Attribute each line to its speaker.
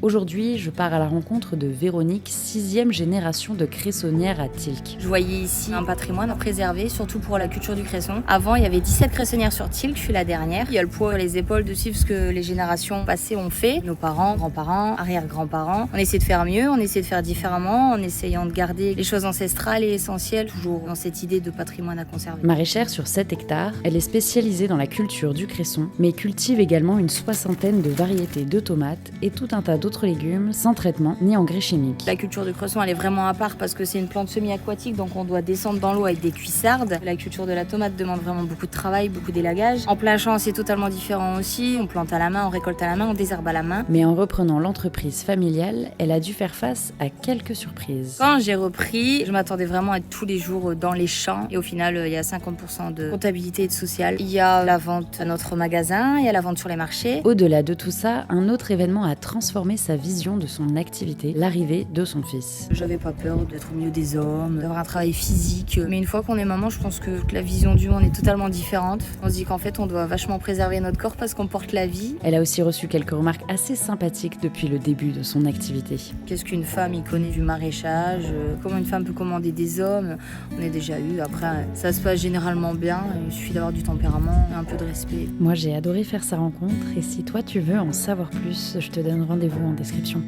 Speaker 1: Aujourd'hui, je pars à la rencontre de Véronique, 6e génération de cressonnières à Tilk.
Speaker 2: Je voyais ici un patrimoine à préserver, surtout pour la culture du cresson. Avant, il y avait 17 cressonnières sur Tilk, je suis la dernière. Il y a le poids sur les épaules de suivre ce que les générations passées ont fait. Nos parents, grands-parents, arrière-grands-parents. On essaie de faire mieux, on essaie de faire différemment, en essayant de garder les choses ancestrales et essentielles, toujours dans cette idée de patrimoine à conserver.
Speaker 1: Maraîchère sur 7 hectares, elle est spécialisée dans la culture du cresson, mais cultive également une 60aine de variétés de tomates et tout un tas d'autres légumes sans traitement ni engrais chimiques.
Speaker 2: La culture de cresson, elle est vraiment à part parce que c'est une plante semi-aquatique, donc on doit descendre dans l'eau avec des cuissardes. La culture de la tomate demande vraiment beaucoup de travail, beaucoup d'élagage. En plein champ, c'est totalement différent aussi. On plante à la main, on récolte à la main, on désherbe à la main.
Speaker 1: Mais en reprenant l'entreprise familiale, elle a dû faire face à quelques surprises.
Speaker 2: Quand j'ai repris, je m'attendais vraiment à être tous les jours dans les champs. Et au final, il y a 50% de comptabilité et de social. Il y a la vente à notre magasin, il y a la vente sur les marchés.
Speaker 1: Au-delà de tout ça, un autre événement a transformé sa vision de son activité, l'arrivée de son fils.
Speaker 2: J'avais pas peur d'être au milieu des hommes, d'avoir un travail physique. Mais une fois qu'on est maman, je pense que la vision du monde est totalement différente. On se dit qu'en fait, on doit vachement préserver notre corps parce qu'on porte la vie.
Speaker 1: Elle a aussi reçu quelques remarques assez sympathiques depuis le début de son activité.
Speaker 2: Qu'est-ce qu'une femme y connaît du maraîchage? Comment une femme peut commander des hommes? On a déjà eu. Après, ça se passe généralement bien. Il suffit d'avoir du tempérament et un peu de respect.
Speaker 1: Moi, j'ai adoré faire sa rencontre et si toi tu veux en savoir plus, je te donne rendez-vous en description.